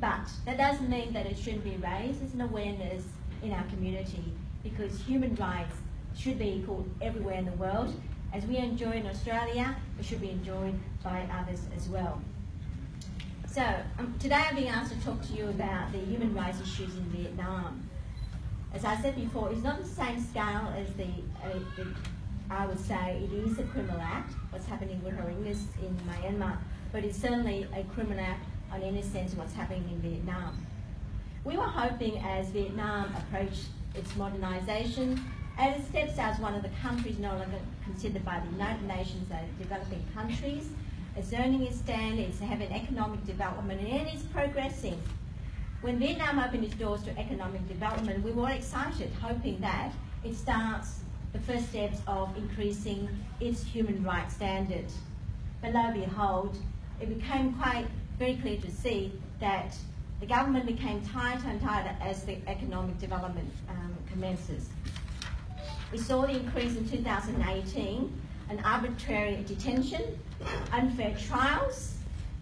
But that doesn't mean that it shouldn't be raised as an awareness in our community, because human rights should be equal everywhere in the world. As we enjoy in Australia, it should be enjoyed by others as well. So today I'm being asked to talk to you about the human rights issues in Vietnam. As I said before, it's not the same scale as I would say it is a criminal act, what's happening with Rohingyas in Myanmar, but it's certainly a criminal act in a sense what's happening in Vietnam. We were hoping as Vietnam approached its modernisation, as it steps out as one of the countries no longer considered by the United Nations as developing countries, it's earning its standards, having economic development, and it's progressing. When Vietnam opened its doors to economic development, we were very excited, hoping that it starts the first steps of increasing its human rights standards. But lo and behold, it became quite very clear to see that the government became tighter and tighter as the economic development commences. We saw the increase in 2018, an arbitrary detention, unfair trials,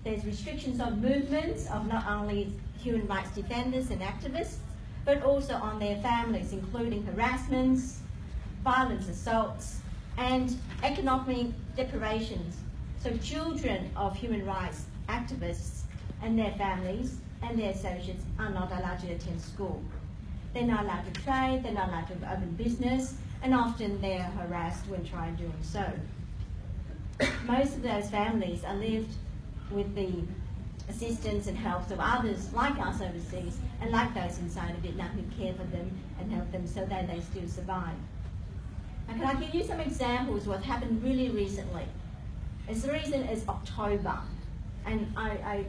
there's restrictions on movements of not only human rights defenders and activists, but also on their families, including harassments, violence assaults, and economic deprivations. So children of human rights activists and their families and their associates are not allowed to attend school. They're not allowed to trade, they're not allowed to open business, and often they're harassed when trying doing so. Most of those families are lived with the assistance and help of others like us overseas and like those inside of Vietnam who care for them and help them so that they still survive. Now, can I give you some examples of what happened really recently? As the reason is October, and I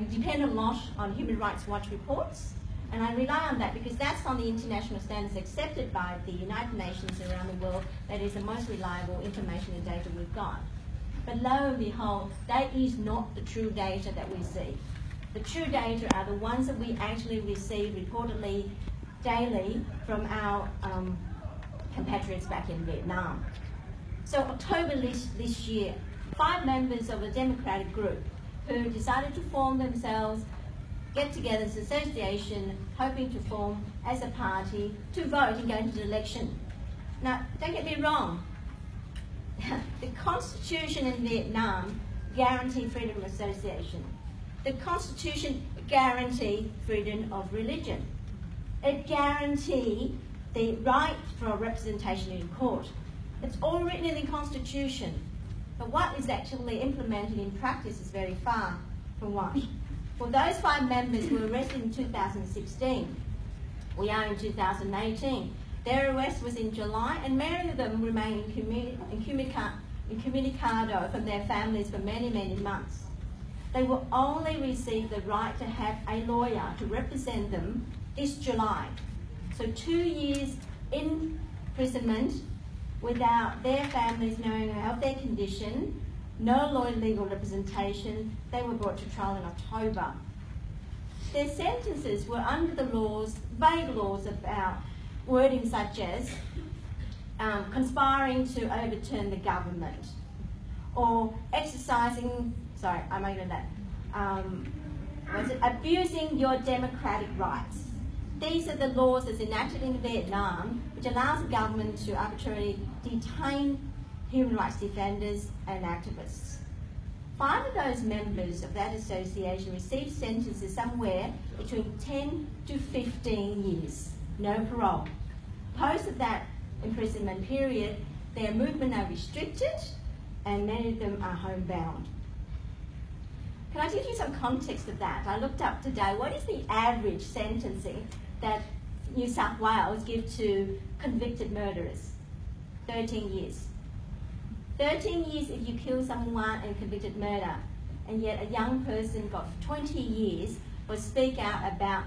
depend a lot on Human Rights Watch reports, and I rely on that because that's on the international standards accepted by the United Nations around the world. That is the most reliable information and data we've got. But lo and behold, that is not the true data that we see. The true data are the ones that we actually receive reportedly daily from our compatriots back in Vietnam. So October this year, 5 members of a democratic group who decided to form themselves, get together as an association, hoping to form as a party to vote and go into the election. Now, don't get me wrong, the Constitution in Vietnam guarantees freedom of association. The Constitution guarantees freedom of religion. It guarantees the right for representation in court. It's all written in the Constitution. But what is actually implemented in practice is very far from what. Well, those 5 members were arrested in 2016. We are in 2018. Their arrest was in July, and many of them remain incommunicado from their families for many, many months. They will only receive the right to have a lawyer to represent them this July. So 2 years imprisonment without their families knowing about their condition, no legal representation. They were brought to trial in October. Their sentences were under the laws, vague laws about wording such as conspiring to overturn the government, or abusing your democratic rights. These are the laws that's enacted in Vietnam, which allows the government to arbitrarily detain human rights defenders and activists. 5 of those members of that association received sentences somewhere between 10 to 15 years, no parole. Post of that imprisonment period, their movement are restricted and many of them are homebound. Can I give you some context of that? I looked up today, what is the average sentencing that New South Wales give to convicted murderers? 13 years. 13 years if you kill someone and convicted murder, and yet a young person got 20 years for speak out about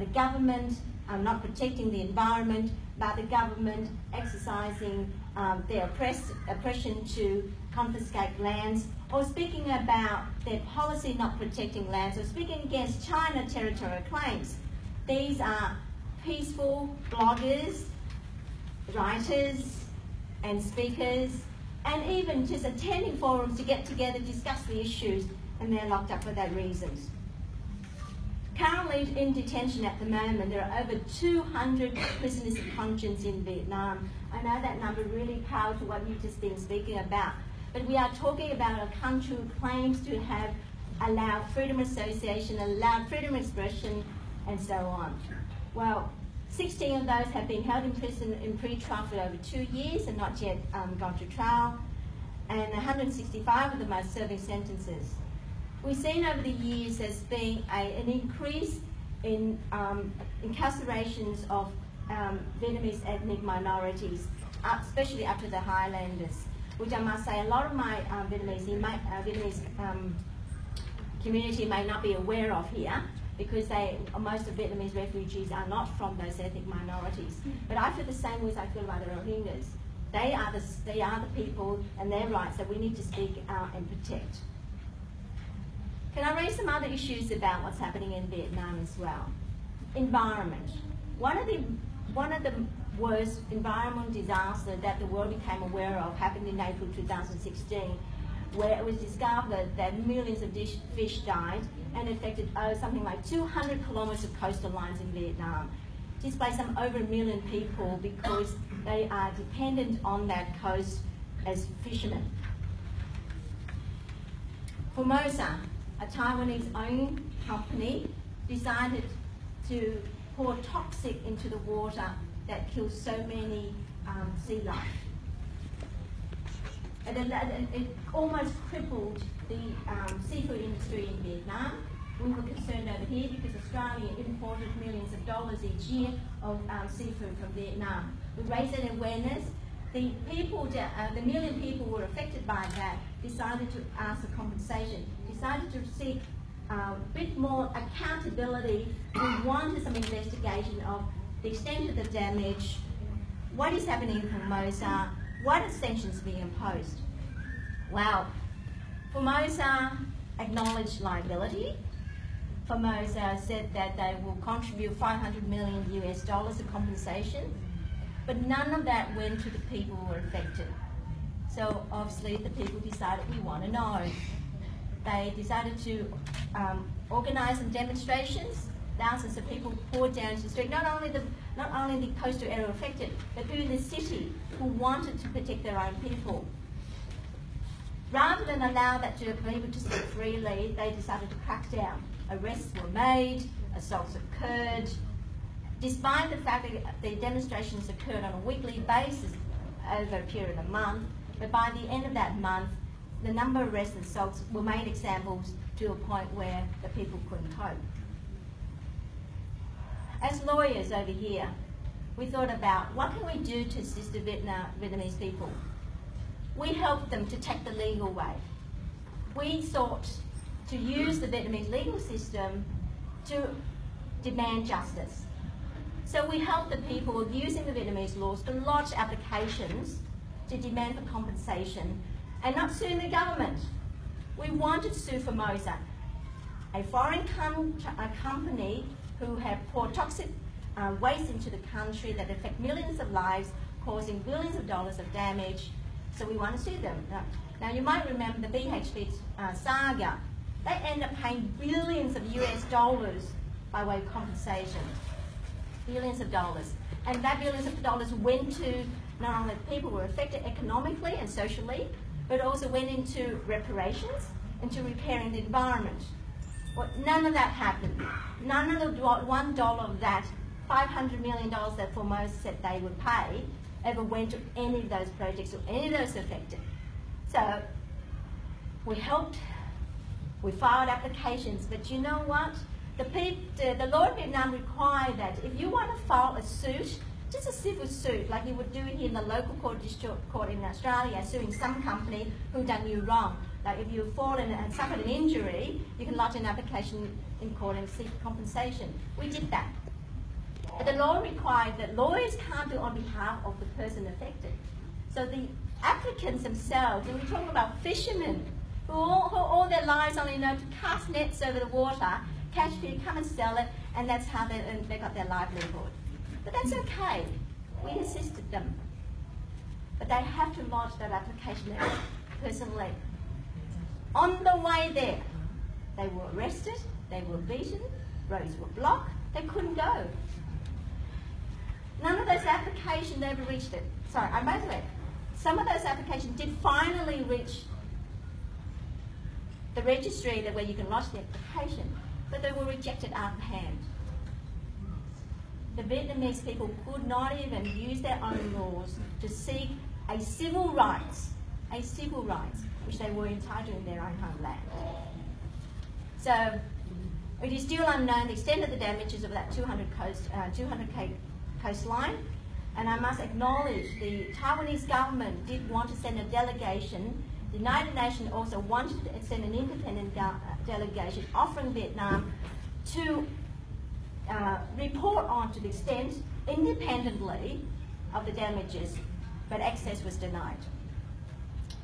the government not protecting the environment, about the government exercising their oppression to confiscate lands, or speaking about their policy not protecting lands, or speaking against China territorial claims. These are peaceful bloggers, writers, and speakers, and even just attending forums to get together, discuss the issues, and they're locked up for that reasons. in detention at the moment. There are over 200 prisoners of conscience in Vietnam. I know that number really pales to what you've just been speaking about. But we are talking about a country who claims to have allowed freedom of association, allowed freedom of expression, and so on. Well, 16 of those have been held in prison in pre-trial for over 2 years and not yet gone to trial, and 165 of them are serving sentences. We've seen over the years there's been an increase in incarcerations of Vietnamese ethnic minorities, especially up to the Highlanders, which I must say a lot of my Vietnamese community may not be aware of here, because most of Vietnamese refugees are not from those ethnic minorities. But I feel the same way as I feel about the Rohingyas. They are the people and their rights that we need to speak out and protect. Can I raise some other issues about what's happening in Vietnam as well? Environment. One of the worst environmental disasters that the world became aware of happened in April 2016, where it was discovered that millions of fish died and affected something like 200 kilometers of coastal lines in Vietnam. Displaced some over 1 million people because they are dependent on that coast as fishermen. Formosa, a Taiwanese-owned company, decided to pour toxic into the water that kills so many sea life. And it almost crippled the seafood industry in Vietnam. We were concerned over here because Australia imported millions of dollars each year of seafood from Vietnam. We raised that awareness. The million people who were affected by that decided to ask for compensation, decided to seek a bit more accountability. We wanted some investigation of the extent of the damage, what is happening in Formosa, what are sanctions being imposed. Well, Formosa acknowledged liability. Formosa said that they will contribute $500 million of compensation, but none of that went to the people who were affected. So obviously the people decided, we want to know. They decided to organise some demonstrations. Thousands of people poured down to the street, not only the coastal area affected, but people in the city who wanted to protect their own people. Rather than allow that to people to speak freely, they decided to crack down. Arrests were made, assaults occurred. Despite the fact that the demonstrations occurred on a weekly basis over a period of a month, but by the end of that month, the number of arrests and assaults were made examples to a point where the people couldn't cope. As lawyers over here, we thought about what can we do to assist the Vietnamese people. We helped them to take the legal way. We sought to use the Vietnamese legal system to demand justice. So we helped the people using the Vietnamese laws to lodge applications to demand for compensation and not sue the government. We wanted to sue Formosa, a foreign company who have poured toxic waste into the country that affect millions of lives, causing billions of dollars of damage. So we want to sue them. Now you might remember the BHP saga. They end up paying billions of US dollars by way of compensation. Billions of dollars. And that billions of dollars went to not only the people who were affected economically and socially, but also went into reparations, into repairing the environment. Well, none of that happened. None of the $1 of that $500 million that Formosa said they would pay ever went to any of those projects or any of those affected. So we helped, we filed applications, but you know what? The law in Vietnam required that if you want to file a suit, just a civil suit, like you would do here in the local court, district court in Australia, suing some company who done you wrong. Like if you've fallen and suffered an injury, you can lodge an application in court and seek compensation. We did that. But the law required that lawyers can't do on behalf of the person affected. So the applicants themselves, and we're talking about fishermen, who all their lives only know to cast nets over the water, catch fish, come and sell it, and that's how they got their livelihood. But that's okay. We assisted them. But they have to lodge that application personally. On the way there, they were arrested, they were beaten, roads were blocked, they couldn't go. None of those applications ever reached it. Sorry, I made it. Some of those applications did finally reach the registry where you can lodge the application, but they were rejected out of hand. The Vietnamese people could not even use their own laws to seek a civil rights, which they were entitled in their own homeland. So it is still unknown the extent of the damages of that 200K coastline, and I must acknowledge the Taiwanese government did want to send a delegation. The United Nations also wanted to send an independent delegation offering Vietnam to report on to the extent independently of the damages, but access was denied.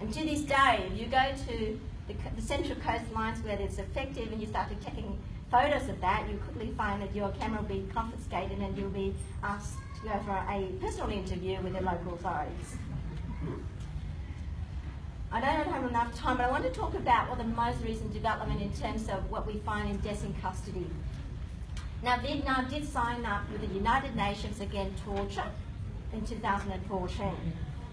And to this day, if you go to the central coastlines where it's effective and you start taking photos of that, you quickly find that your camera will be confiscated and you'll be asked to go for a personal interview with the local authorities. I don't have enough time, but I want to talk about what the most recent development in terms of what we find in deaths in custody. Now, Vietnam did sign up with the United Nations Against Torture in 2014.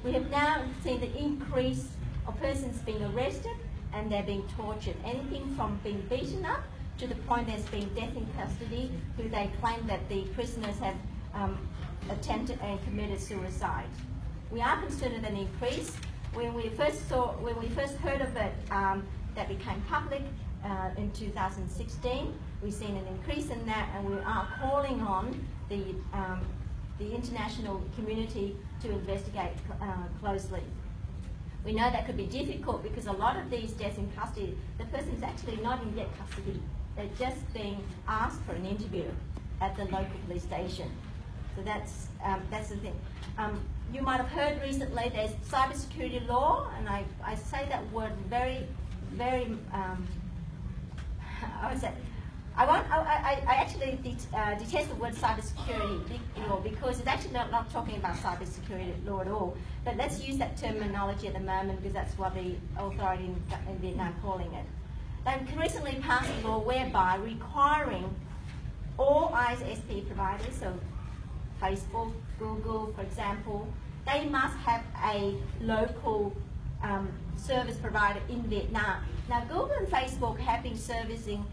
We have now seen the increase of persons being arrested and they're being tortured. Anything from being beaten up to the point there's been death in custody, who they claim that the prisoners have attempted and committed suicide. We are concerned with an increase. When we first heard of it, that became public in 2016. We've seen an increase in that, and we are calling on the international community to investigate closely. We know that could be difficult because a lot of these deaths in custody, the person is actually not in yet custody. They're just being asked for an interview at the local police station. So that's the thing. You might have heard recently there's cybersecurity law, and I say that word very, very, I actually detest the word cybersecurity law because it's actually not talking about cybersecurity law at all. But let's use that terminology at the moment because that's what the authority in Vietnam are calling it. They've recently passed a law whereby requiring all ISP providers, so Facebook, Google, for example, they must have a local service provider in Vietnam. Now, Google and Facebook have been servicing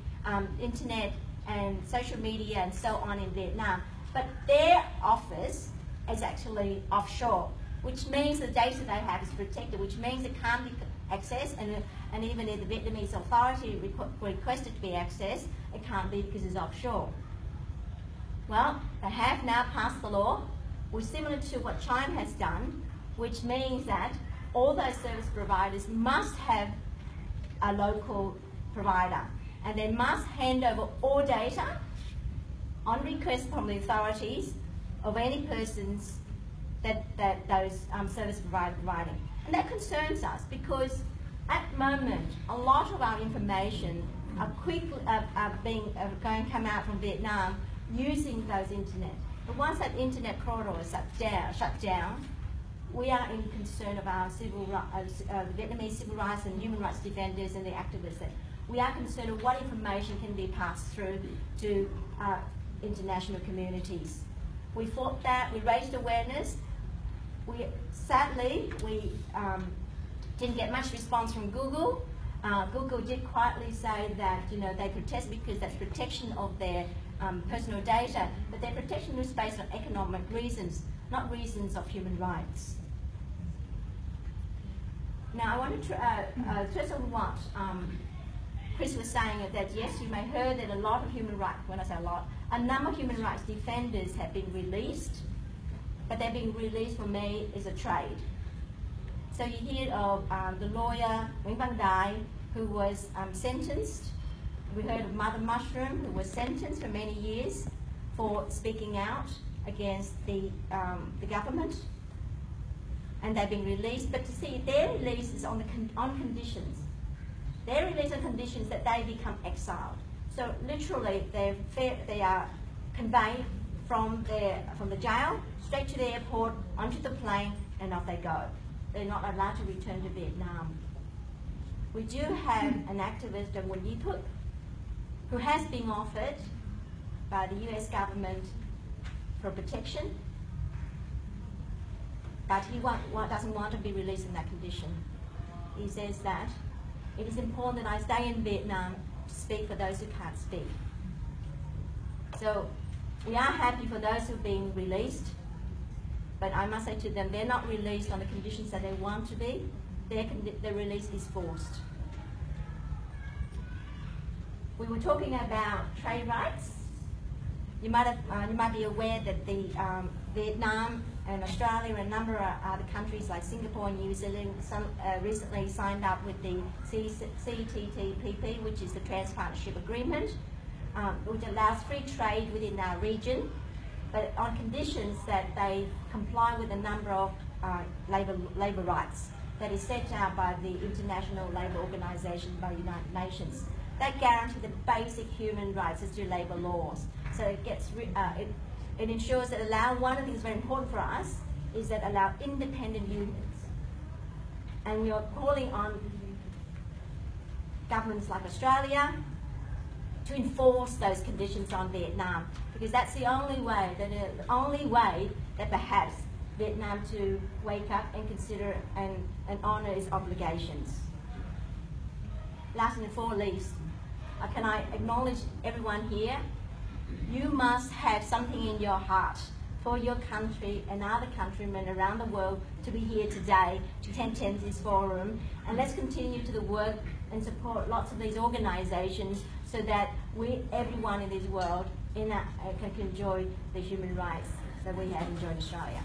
internet and social media and so on in Vietnam, but their office is actually offshore, which means the data they have is protected, which means it can't be accessed, and even if the Vietnamese authority requested to be accessed, it can't be because it's offshore. Well, they have now passed the law, which is similar to what China has done, which means that all those service providers must have a local provider, and they must hand over all data on request from the authorities of any persons that those service providers are providing. And that concerns us because at the moment, a lot of our information are going to come out from Vietnam using those internet. But once that internet corridor is shut down, we are in concern of our the Vietnamese civil rights and human rights defenders and the activists. We are concerned of what information can be passed through to international communities. We fought that, we raised awareness. Sadly, we didn't get much response from Google. Google did quietly say that they protest because that's protection of their personal data, but their protection is based on economic reasons, not reasons of human rights. Now, I want to stress on what Chris was saying, that yes, you may have heard that a lot of human rights, when I say a lot, a number of human rights defenders have been released, but they're being released for me as a trade. So you hear of the lawyer Nguyễn Văn Đài, who was sentenced. We heard of Mother Mushroom, who was sentenced for many years for speaking out against the government, and they've been released. But to see their release is on conditions. They're released on conditions that they become exiled. So literally, they are conveyed from the jail straight to the airport, onto the plane, and off they go. They're not allowed to return to Vietnam. We do have an activist, Nguyen Thi Thuc, who has been offered by the US government for protection, but he doesn't want to be released in that condition. He says that it is important that I stay in Vietnam to speak for those who can't speak. So we are happy for those who are being released, but I must say to them, they're not released on the conditions that they want to be. Their release is forced. We were talking about trade rights. You might be aware that the Vietnam and Australia and a number of other countries like Singapore and New Zealand recently signed up with the CTTPP, which is the Trans-Partnership Agreement, which allows free trade within our region, but on conditions that they comply with a number of labour rights that is set out by the International Labour Organization, by the United Nations. That guarantee the basic human rights as do labour laws. So it ensures that one of the things very important for us is that allow independent unions. And we are calling on governments like Australia to enforce those conditions on Vietnam, because that's the only way that perhaps Vietnam to wake up and consider and honour its obligations. Last and not least, can I acknowledge everyone here? You must have something in your heart for your country and other countrymen around the world to be here today to attend this forum, and let's continue to the work and support lots of these organisations so that everyone in this world can enjoy the human rights that we have enjoyed in Australia.